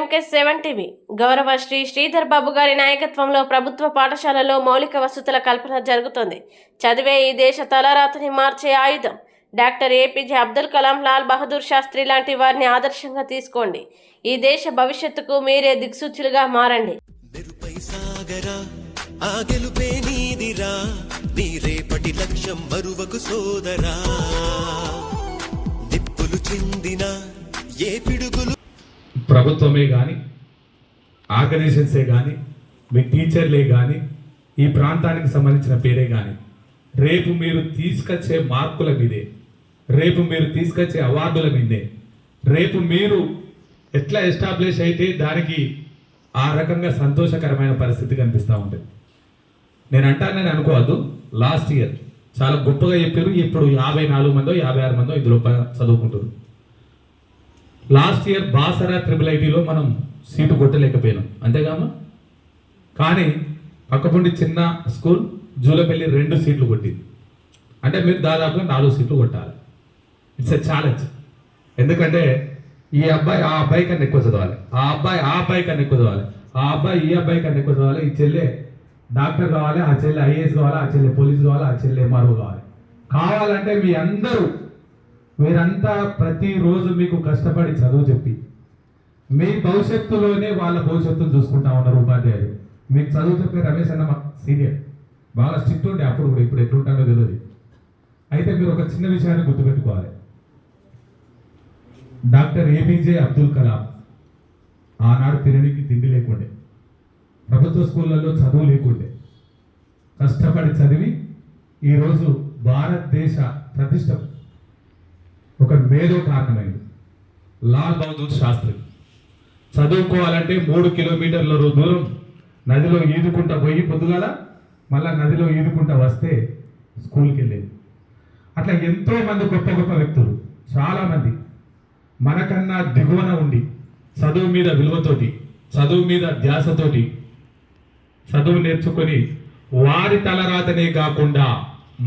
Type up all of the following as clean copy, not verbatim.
MK7 TV. గౌరవ శ్రీ శ్రీధర్ బాబు గారి నాయకత్వంలో ప్రభుత్వ పాఠశాలలో మౌలిక వసతుల కల్పన జరుగుతుంది. చదివే ఈ దేశ తలరాతని మార్చే ఆయుధం. డాక్టర్ APJ అబ్దుల్ కలాం, లాల్ బహదూర్ శాస్త్రి లాంటి వారిని ఆదర్శంగా తీసుకోండి. ఈ దేశ భవిష్యత్తుకు మీరే దిక్సూచులుగా మారండి. ప్రభుత్వమే కానీ, ఆర్గనైజేషన్సే కానీ, మీ టీచర్లే కానీ, ఈ ప్రాంతానికి సంబంధించిన పేరే కానీ, రేపు మీరు తీసుకొచ్చే మార్కుల మీదే, రేపు మీరు తీసుకొచ్చే అవార్డుల మీదే, రేపు మీరు ఎట్లా ఎస్టాబ్లిష్ అయితే దానికి ఆ రకంగా సంతోషకరమైన పరిస్థితి కనిపిస్తూ ఉంటుంది. నేను అంటానని అనుకోవద్దు. లాస్ట్ ఇయర్ చాలా గొప్పగా చెప్పారు. ఇప్పుడు 54 మందో 56 మందో ఇందులో చదువుకుంటారు. లాస్ట్ ఇయర్ బాసరా IIITలో మనం సీటు కొట్టలేకపోయినాం, అంతేగామా. కానీ పక్కపుండి చిన్న స్కూల్ జూలపల్లి 2 సీట్లు కొట్టింది. అంటే మీరు దాదాపుగా 4 సీట్లు కొట్టాలి. It's a challenge. ఎందుకంటే ఈ అబ్బాయి ఆ అబ్బాయి కన్నా ఎక్కువ చదవాలి, ఆ అబ్బాయి ఆ అబ్బాయి కన్నా ఎక్కువ చదవాలి, ఆ అబ్బాయి ఈ అబ్బాయి కన్నా ఎక్కువ చదవాలి. ఈ చెల్లె డాక్టర్ కావాలి, ఆ చెల్లె IAS కావాలి, ఆ చెల్లె పోలీస్ కావాలి, ఆ చెల్లె MRO కావాలంటే మీరంతా ప్రతిరోజు మీకు కష్టపడి చదువు చెప్పి మీ భవిష్యత్తులోనే వాళ్ళ భవిష్యత్తును చూసుకుంటా ఉన్నారు ఉపాధ్యాయులు. మీకు చదువు చెప్పే రమేష్ అన్న సీనియర్, బాగా స్ట్రిక్ట్ ఉండే అప్పుడు కూడా, ఇప్పుడు ఎట్లుంటాడో తెలియదు. అయితే మీరు ఒక చిన్న విషయాన్ని గుర్తుపెట్టుకోవాలి. డాక్టర్ APJ అబ్దుల్ కలాం ఆనాడు తినడానికి తిండి లేకుండే, ప్రభుత్వ స్కూళ్ళల్లో చదువు లేకుండే, కష్టపడి చదివి ఈరోజు భారతదేశ ప్రతిష్ట ఒక మేధో కారణమైంది. లాల్ బహదూర్ శాస్త్రి చదువుకోవాలంటే 3 కిలోమీటర్ల దూరం నదిలో ఈదుకుంటా పోయి పొద్దుగాల మళ్ళా నదిలో ఈదుకుంటా వస్తే స్కూల్కి వెళ్ళేది. అట్లా ఎంతో మంది గొప్ప గొప్ప వ్యక్తులు, చాలామంది మనకన్నా దిగువన ఉండి చదువు మీద విలువతోటి, చదువు మీద ధ్యాసతోటి చదువు నేర్చుకొని వారి తలరాతనే కాకుండా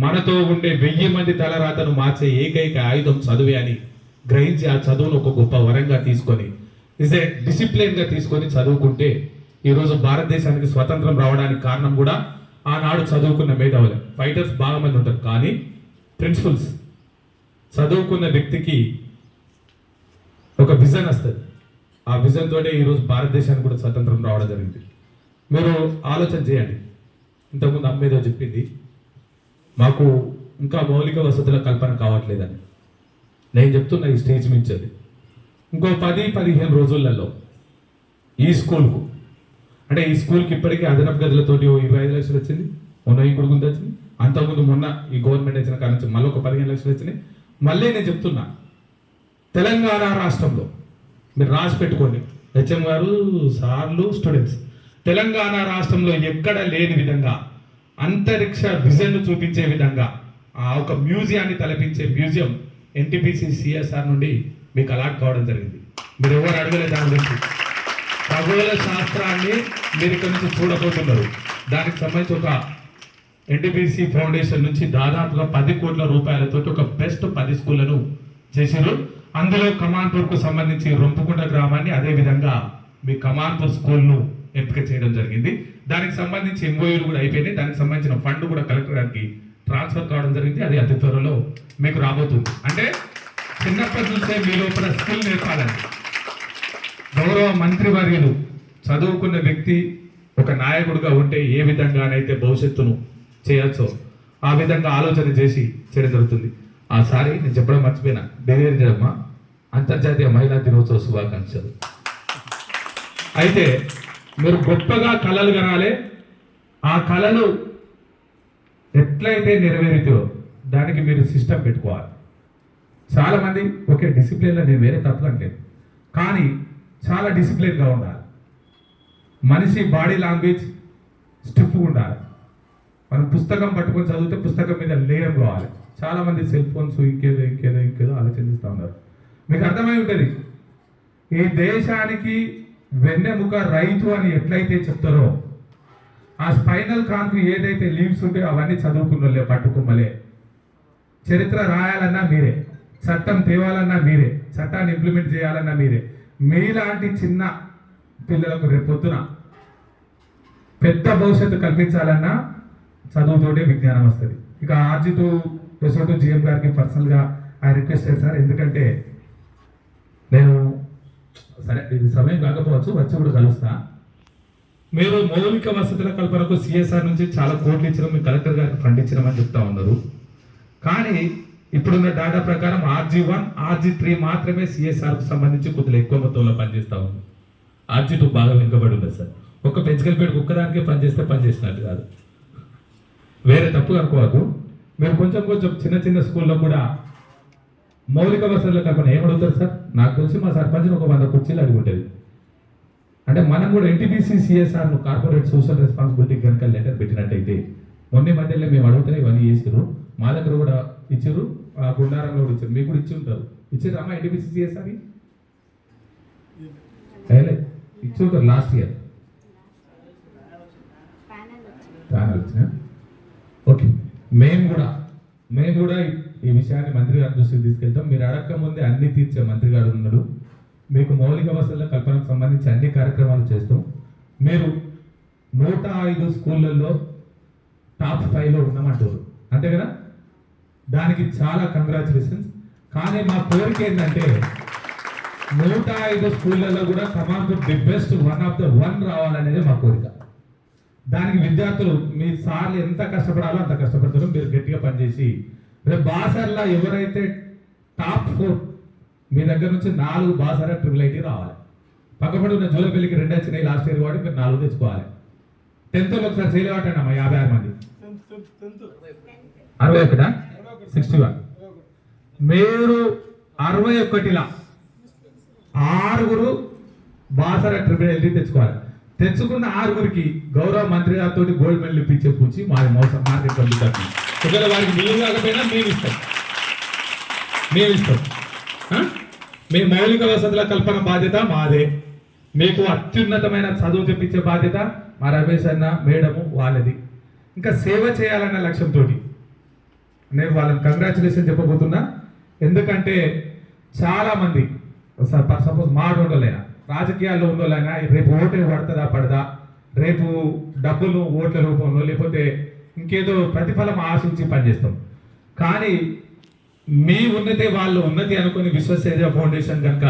మనతో ఉండే 1000 మంది తలరాతను మార్చే ఏకైక ఆయుధం చదువే అని గ్రహించి ఆ చదువును ఒక గొప్ప వరంగా తీసుకొని ఏ డిసిప్లిన్గా తీసుకొని చదువుకుంటే ఈరోజు భారతదేశానికి స్వతంత్రం రావడానికి కారణం కూడా ఆనాడు చదువుకున్న మేధావులే. ఫైటర్స్ బాగా మంది ఉంటారు, కానీ ప్రిన్సిపల్స్ చదువుకున్న వ్యక్తికి ఒక విజన్ వస్తుంది. ఆ విజన్ తోటే ఈరోజు భారతదేశానికి కూడా స్వతంత్రం రావడం జరిగింది. మీరు ఆలోచన చేయండి. ఇంతకుముందు అమ్మేదో చెప్పింది, మాకు ఇంకా మౌలిక వసతుల కల్పన కావట్లేదని. నేను చెప్తున్నా ఈ స్టేజ్ మించది, ఇంకో 10-15 రోజులలో ఈ స్కూల్కు, అంటే ఈ స్కూల్కి ఇప్పటికీ అదనపు గదులతోటి 25 లక్షలు వచ్చింది, మొన్న ఇంకొక ముందు వచ్చింది, అంతకుముందు మొన్న ఈ గవర్నమెంట్ వచ్చిన కాడ నుంచి మళ్ళీ ఒక 15 లక్షలు వచ్చినాయి. మళ్ళీ నేను చెప్తున్నా, తెలంగాణ రాష్ట్రంలో మీరు రాసి పెట్టుకోండి, HM గారు, సార్లు, స్టూడెంట్స్, తెలంగాణ రాష్ట్రంలో ఎక్కడ లేని విధంగా అంతరిక్ష విజన్ చూపించే విధంగా ఒక మ్యూజియాన్ని తలపించే మ్యూజియం NTPC CSR నుండి మీకు అలాట్ కావడం జరిగింది. మీరు ఎవరు అడగలేదు దాని గురించి. ఖగోళ శాస్త్రాన్ని మీరు ఇక్కడ నుంచి చూడబోతున్నారు. దానికి సంబంధించి ఒక NTPC ఫౌండేషన్ నుంచి దాదాపుగా 10 కోట్ల రూపాయలతో ఒక బెస్ట్ 10 స్కూళ్లను చేశారు. అందులో కమాన్పూర్కు సంబంధించి రొంపుకుంట గ్రామాన్ని, అదేవిధంగా మీ కమాన్పూర్ స్కూల్ను ఎంపిక చేయడం జరిగింది. దానికి సంబంధించి MOUలు కూడా అయిపోయినాయి. దానికి సంబంధించిన ఫండ్ కూడా కలెక్టర్ గారికి ట్రాన్స్ఫర్ కావడం జరిగింది. అది అతి త్వరలో మీకు రాబోతుంది. అంటే చిన్నప్పటి నుంచే మీ లోపల స్కిల్ నేర్పాలని గౌరవ మంత్రివర్యులు చదువుకున్న వ్యక్తి ఒక నాయకుడిగా ఉంటే ఏ విధంగానైతే భవిష్యత్తును చేయొచ్చో ఆ విధంగా ఆలోచన చేసి చేయడం జరుగుతుంది. సారి నేను చెప్పడం మర్చిపోయినా, డెలివరీమ్మా అంతర్జాతీయ మహిళా దినోత్సవ శుభాకాంక్షలు. అయితే మీరు గొప్పగా కళలు కనాలి. ఆ కళలు ఎట్లయితే నెరవేరుతో దానికి మీరు సిస్టమ్ పెట్టుకోవాలి. చాలామంది ఒకే డిసిప్లిన్లో, నేను వేరే తప్పకంటలేదు, కానీ చాలా డిసిప్లిన్గా ఉండాలి. మనిషి బాడీ లాంగ్వేజ్ స్టిఫ్గా ఉండాలి. మనం పుస్తకం పట్టుకొని చదివితే పుస్తకం మీద లేయం కావాలి. చాలామంది సెల్ ఫోన్స్ ఇంకేదో ఆలోచిస్తూ ఉన్నారు. మీకు అర్థమై ఉంటుంది, ఈ దేశానికి వెన్నెముక రైతు అని ఎట్లయితే చెప్తారో, ఆ స్పైనల్ కాన్కు ఏదైతే లీవ్స్ ఉంటాయో అవన్నీ చదువుకున్నోళ్ళే, పట్టుకుమ్మలే. చరిత్ర రాయాలన్నా మీరే, చట్టం తేవాలన్నా మీరే, చట్టాన్ని ఇంప్లిమెంట్ చేయాలన్నా మీరే. మీలాంటి చిన్న పిల్లలకు రేపొద్దున పెద్ద భవిష్యత్తు కల్పించాలన్నా చదువుతోటే విజ్ఞానం వస్తుంది. ఇక ఆర్జిటు ఎస్ఓటు జిఎం గారికి పర్సనల్గా ఐ రిక్వెస్ట్ సార్, ఎందుకంటే నేను సరే ఇది సమయం కాకపోవచ్చు, వచ్చి కూడా కలుస్తా. మీరు మౌలిక వసతుల కల్పనకు సిఎస్ఆర్ నుంచి చాలా కోట్లు ఇచ్చినాం, మీ కలెక్టర్ గారికి ఫండ్ ఇచ్చినామని చెప్తా ఉన్నారు. కానీ ఇప్పుడున్న డేటా ప్రకారం RG1, RG3 మాత్రమే సిఎస్ఆర్కు సంబంధించి కొద్దిగా ఎక్కువ మొత్తంలో పనిచేస్తూ ఉంది. RG2 బాగా వెనుకబడి ఉంది సార్. ఒక్క పెంచుకెళ్ళిపోయి ఒక్కదానికే పనిచేసినట్టు కాదు, వేరే తప్పు అనుకోవద్దు. మీరు కొంచెం చిన్న చిన్న స్కూల్లో కూడా మౌలిక వసతుల కల్పన ఏమడుగుతారు సార్? నాకు తెలిసి మా సర్పంచ్ ఒక 100 కుర్చీలు అడిగి ఉంటుంది. అంటే మనం కూడా NTPC CSRను కార్పొరేట్ సోషల్ రెస్పాన్సిబిలిటీ కనుక లెటర్ పెట్టినట్టయితే, మొన్న మధ్యలో మేము అడుగుతానే ఇవన్నీ చేసారు, మా దగ్గర కూడా ఇచ్చారు, గుండారంలో కూడా ఇచ్చారు, మీకు కూడా ఇచ్చి ఉంటారు. ఇచ్చారు అమ్మా NTPC CSR ఇచ్చి ఉంటారు లాస్ట్ ఇయర్ ప్యానల్ వచ్చిన. ఓకే, మేము కూడా ఈ విషయాన్ని మంత్రి గారి దృష్టికి తీసుకెళ్తాం. మీరు అడగక ముందే అన్ని తీర్చే మంత్రి గారు ఉన్నాడు. మీకు మౌలిక వసతుల కల్పనకు సంబంధించి అన్ని కార్యక్రమాలు చేస్తాం. మీరు 105 స్కూళ్ళల్లో టాప్ 5లో ఉన్నామంటారు, అంతే కదా? దానికి చాలా కంగ్రాచులేషన్స్. కానీ మా కోరిక ఏంటంటే 105 స్కూళ్ళల్లో కూడా కమాన్ టు ది బెస్ట్ 1 రావాలనేది మా కోరిక. దానికి విద్యార్థులు మీ సార్లు ఎంత కష్టపడాలో అంత కష్టపడతారు. మీరు గట్టిగా పనిచేసి రేపు బాసర్లా ఎవరైతే టాప్ 4 మీ దగ్గర నుంచి 4 బాసర IIIT రావాలి. పక్కపడి ఉన్న జోలపల్లికి 2 వచ్చినాయి లాస్ట్ ఇయర్ కాబట్టి మీరు 4 తెచ్చుకోవాలి. 10th ఒకసారి చేయలే వాటండి అమ్మా, 56 మంది 61 61 మీరు 61లా 6 బాసర IIIT తెచ్చుకోవాలి. తెచ్చుకున్న 6కి గౌరవ మంత్రి గారితో గోల్డ్ మెడల్ ఇప్పించే పూచి మాది మోసం మార్కెట్ పంపిస్తారు. ఒకవేళ వారికి మీరు కాకపోయినా మేము ఇస్తాం. మీ మౌలిక వసతుల కల్పన బాధ్యత మాదే. మీకు అత్యున్నతమైన చదువు చెప్పించే బాధ్యత మా రమేష్ అన్న మేడము వాళ్ళది. ఇంకా సేవ చేయాలన్న లక్ష్యంతో నేను వాళ్ళని కంగ్రాచులేషన్ చెప్పబోతున్నా. ఎందుకంటే చాలా మంది సపోజ్ మా ఉండలేనా, రాజకీయాల్లో ఉన్నోళ్ళైనా రేపు ఓటు పడుతుందా పడదా, రేపు డబ్బులు ఓట్ల రూపంలో లేకపోతే ఇంకేదో ప్రతిఫలం ఆశించి పనిచేస్తాం. కానీ మీ ఉన్నతి వాళ్ళు ఉన్నతి అనుకుని విశ్వసేజ ఫౌండేషన్ కనుక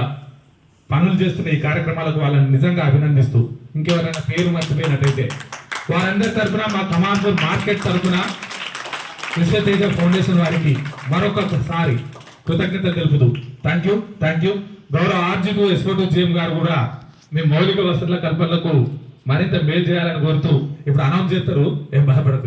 పనులు చేస్తున్న ఈ కార్యక్రమాలకు వాళ్ళని నిజంగా అభినందిస్తూ, ఇంకెవరైనా పేరు మర్చిపోయినట్టయితే వారందరి తరఫున మా కమాన్పూర్ మార్కెట్ తరఫున విశ్వతేజ ఫౌండేషన్ వారికి మరొకసారి కృతజ్ఞతలు తెలుపుతూ థ్యాంక్ యూ. గౌరవ ఆర్జిటు ఎస్ఓటు జిఎం గారు కూడా మీ మౌలిక వసతుల కల్పనలకు మరింత మేలు చేయాలని కోరుతూ ఇప్పుడు అనౌన్స్ చేస్తారు, ఏం బాధపడతారు.